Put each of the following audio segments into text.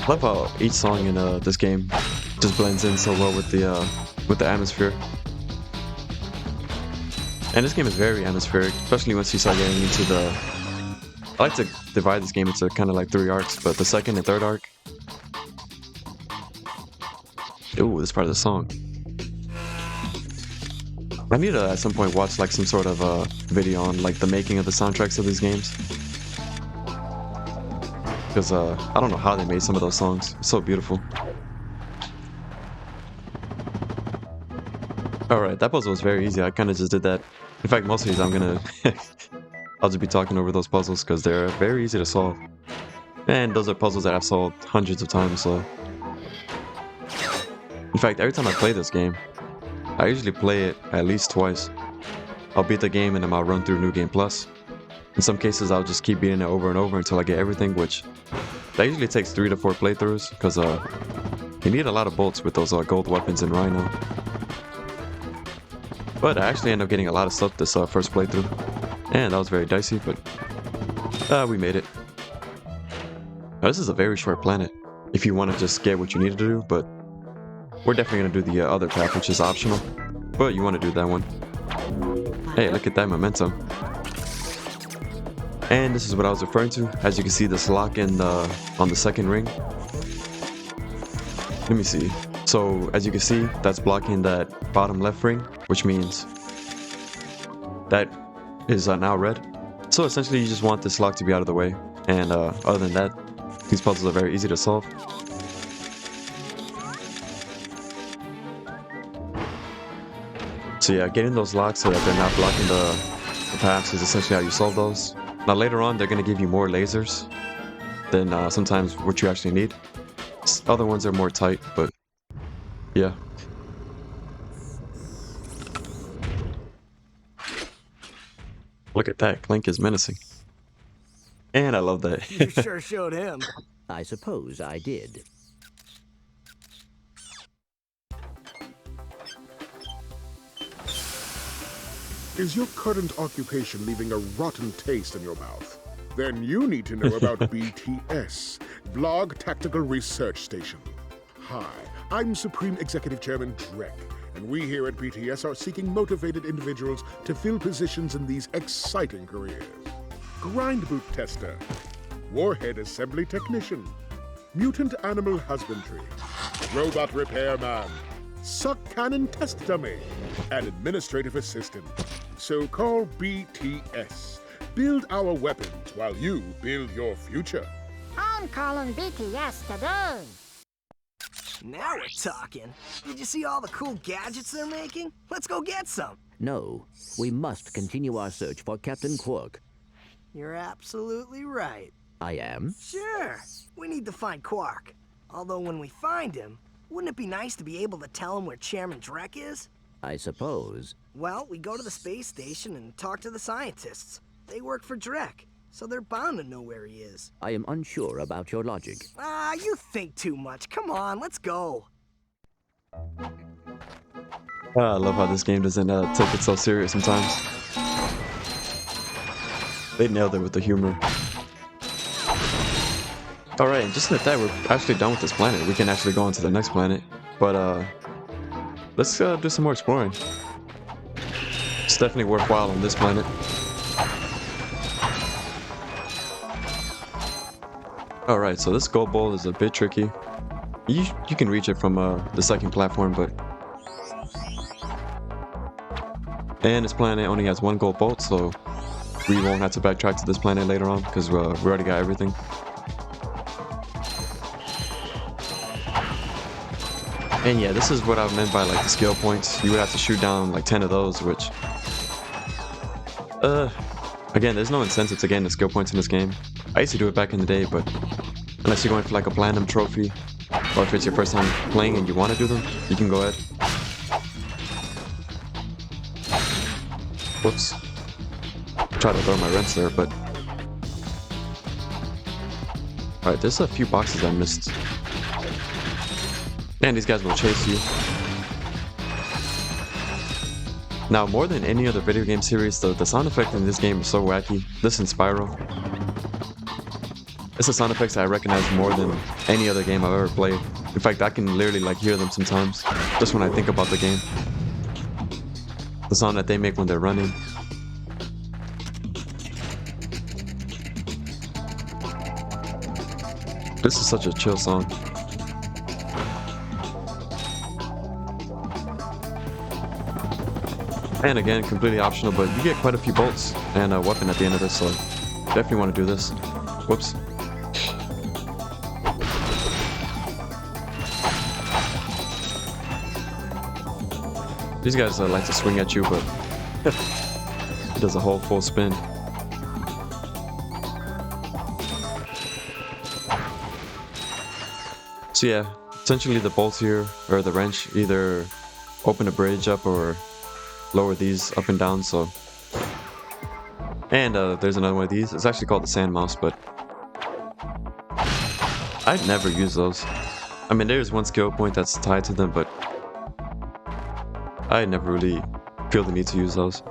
I love how each song in this game just blends in so well with the atmosphere. And this game is very atmospheric, especially once you start getting into the... I like to divide this game into kind of like 3 arcs, but the second and third arc... Ooh, this part of the song. I need to at some point watch like some sort of video on like the making of the soundtracks of these games. Because I don't know how they made some of those songs. It's so beautiful. Alright, that puzzle was very easy. I kind of just did that. In fact, most of these I'm gonna... I'll just be talking over those puzzles because they're very easy to solve. And those are puzzles that I've solved hundreds of times, so... In fact, every time I play this game, I usually play it at least twice. I'll beat the game and then I'll run through New Game Plus. In some cases, I'll just keep beating it over and over until I get everything, which... That usually takes 3 to 4 playthroughs, because you need a lot of bolts with those gold weapons in Rhino. But I actually ended up getting a lot of stuff this first playthrough. And that was very dicey, but we made it. Now, this is a very short planet, if you want to just get what you need to do, but we're definitely going to do the other path, which is optional. But you want to do that one. Hey, look at that momentum. And this is what I was referring to. As you can see, this lock on the second ring. Let me see. So, as you can see, that's blocking that bottom left ring, which means that is now red. So essentially, you just want this lock to be out of the way. And other than that, these puzzles are very easy to solve. So yeah, getting those locks so that they're not blocking the paths is essentially how you solve those. Now later on, they're going to give you more lasers than sometimes what you actually need. Other ones are more tight, but yeah. Look at that, Clank is menacing. And I love that. You sure showed him. I suppose I did. Is your current occupation leaving a rotten taste in your mouth? Then you need to know about BTS, Blog Tactical Research Station. Hi, I'm Supreme Executive Chairman Drek, and we here at BTS are seeking motivated individuals to fill positions in these exciting careers. Grind boot tester, warhead assembly technician, mutant animal husbandry, robot repairman, suck cannon test dummy, and administrative assistant. So call BTS. Build our weapons while you build your future. I'm calling BTS today. Now we're talking. Did you see all the cool gadgets they're making? Let's go get some. No, we must continue our search for Captain Quark. You're absolutely right. I am? Sure. We need to find Quark. Although when we find him, wouldn't it be nice to be able to tell him where Chairman Drek is? I suppose. Well, we go to the space station and talk to the scientists. They work for Drek, so they're bound to know where he is. I am unsure about your logic. Ah, you think too much. Come on, let's go. I love how this game doesn't take it so serious sometimes. They nailed it with the humor. Alright, and just like that, we're actually done with this planet. We can actually go on to the next planet. But, let's do some more exploring. It's definitely worthwhile on this planet. Alright, so this gold bowl is a bit tricky. You can reach it from the second platform, but... And this planet only has 1 gold bolt, so we won't have to backtrack to this planet later on, because we already got everything. And yeah, this is what I meant by like the skill points. You would have to shoot down like 10 of those, which... Again, there's no incentive to gain the skill points in this game. I used to do it back in the day, but unless you're going for like a platinum trophy, or if it's your first time playing and you want to do them, you can go ahead. Whoops. Try to throw my wrench there, but... Alright, there's a few boxes I missed. And these guys will chase you. Now, more than any other video game series, the sound effect in this game is so wacky. This and Spyro. It's the sound effects I recognize more than any other game I've ever played. In fact, I can literally like hear them sometimes, just when I think about the game. The sound that they make when they're running. This is such a chill song. And again, completely optional, but you get quite a few bolts and a weapon at the end of this, so definitely want to do this. Whoops. These guys like to swing at you, but it does a whole full spin. So yeah, essentially the bolts here, or the wrench, either open a bridge up or lower these up and down, so... And there's another one of these. It's actually called the sand mouse, but I'd never use those. I mean, there's one skill point that's tied to them, but I never really feel the need to use those.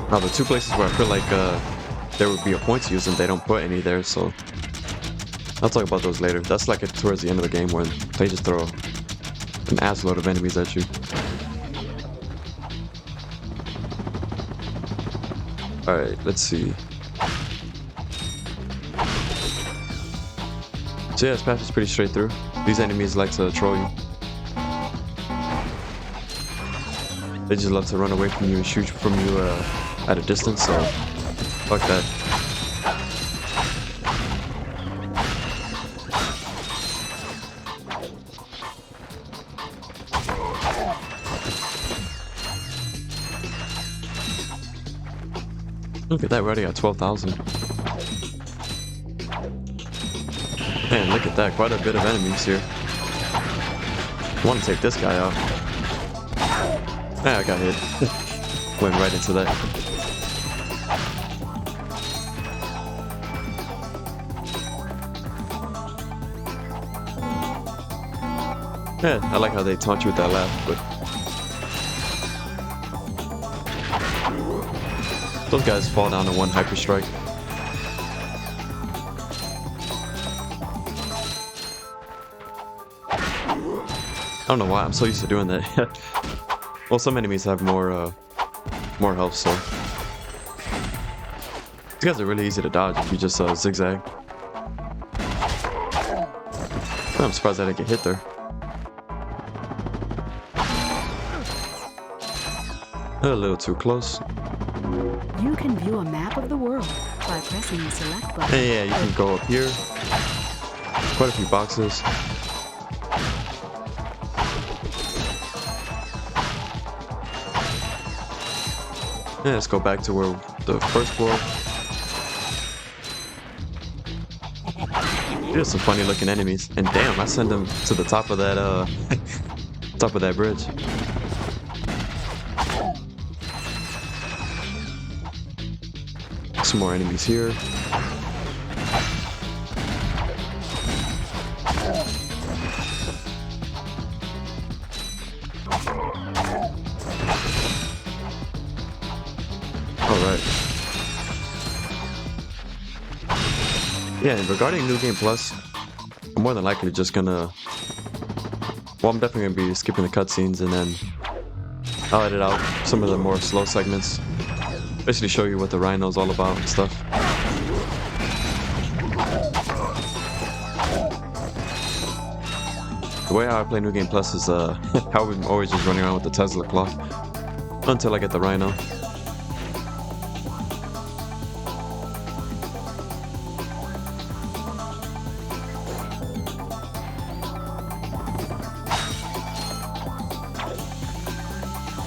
Now, the two places where I feel like there would be a point to use them, they don't put any there, so I'll talk about those later. That's like towards the end of the game when they just throw an ass load of enemies at you. Alright, let's see. So yeah, this path is pretty straight through. These enemies like to troll you. They just love to run away from you and shoot from you at a distance, so fuck that. Look at that, we already got 12,000. Man, look at that, quite a bit of enemies here. I want to take this guy out. Ah, I got hit. Went right into that. Yeah, I like how they taunt you with that laugh, but those guys fall down to one hyper strike. I don't know why I'm so used to doing that. Well, some enemies have more health, so these guys are really easy to dodge if you just zigzag. I'm surprised I didn't get hit there. A little too close. You can view a map of the world by pressing the select button. And yeah, you can go up here. Quite a few boxes. Yeah, let's go back to where the first floor. There's some funny looking enemies. And damn, I send them to the top of that top of that bridge. Some more enemies here. Alright. Yeah, and regarding New Game Plus, I'm more than likely just gonna... Well, I'm definitely gonna be skipping the cutscenes and then I'll edit out some of the more slow segments. Basically show you what the Rhino's all about and stuff. The way how I play New Game Plus is how I'm always just running around with the Tesla clock until I get the Rhino.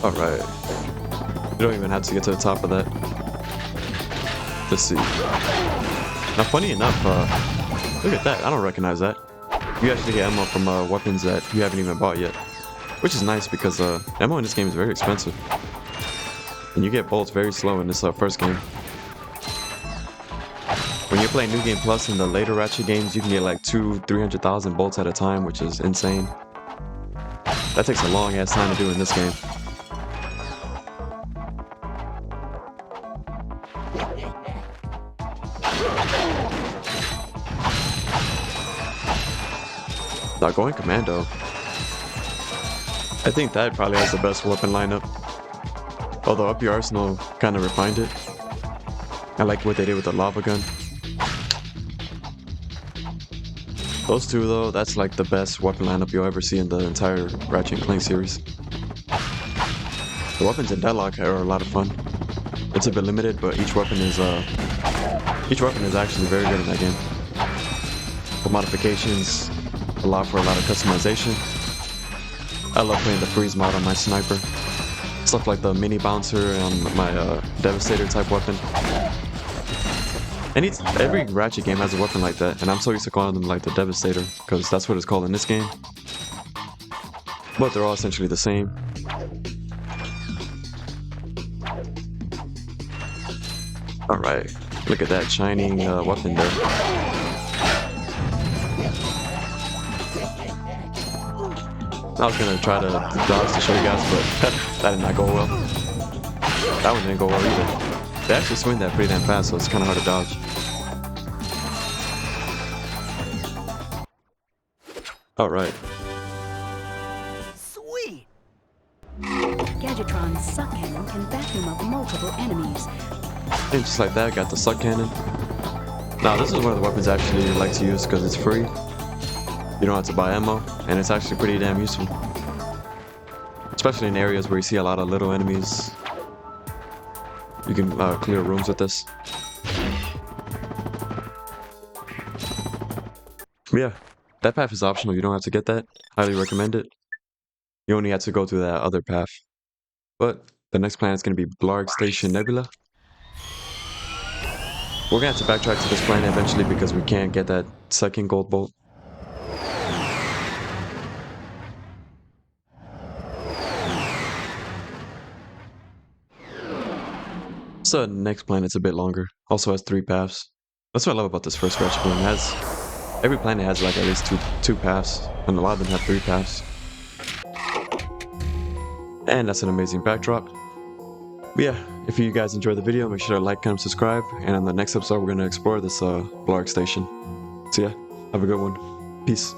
Alright. You don't even have to get to the top of that. Let's see. Now, funny enough, look at that. I don't recognize that. You actually get ammo from weapons that you haven't even bought yet. Which is nice because ammo in this game is very expensive. And you get bolts very slow in this first game. When you're playing New Game Plus in the later Ratchet games, you can get like 300,000 bolts at a time, which is insane. That takes a long ass time to do in this game. Now going commando. I think that probably has the best weapon lineup. Although Up Your Arsenal kind of refined it. I like what they did with the lava gun. Those two though, that's like the best weapon lineup you'll ever see in the entire Ratchet and Clank series. The weapons in Deadlock are a lot of fun. It's a bit limited, but each weapon is actually very good in that game. The modifications allow for a lot of customization. I love playing the freeze mod on my sniper. Stuff like the mini bouncer and my Devastator type weapon. And every Ratchet game has a weapon like that, and I'm so used to calling them like the Devastator, because that's what it's called in this game. But they're all essentially the same. Alright, look at that shining weapon there. I was gonna try to dodge to show you guys, but that did not go well. That one didn't go well either. They actually swing that pretty damn fast, so it's kind of hard to dodge. Alright. Sweet! Gadgetron's suck cannon can vacuum up multiple enemies. And just like that, got the suck cannon. Now this is one of the weapons I actually like to use because it's free. You don't have to buy ammo, and it's actually pretty damn useful. Especially in areas where you see a lot of little enemies. You can clear rooms with this. Yeah, that path is optional, you don't have to get that. Highly recommend it. You only have to go through that other path. But the next planet is going to be Blarg Station Nebula. We're going to have to backtrack to this planet eventually because we can't get that second gold bolt. So the next planet's a bit longer. Also has 3 paths. That's what I love about this first Ratchet game. Every planet has like at least two paths, and a lot of them have 3 paths. And that's an amazing backdrop. But yeah, if you guys enjoyed the video, make sure to like, comment, subscribe, and on the next episode we're going to explore this Blarg Station. So yeah, have a good one. Peace.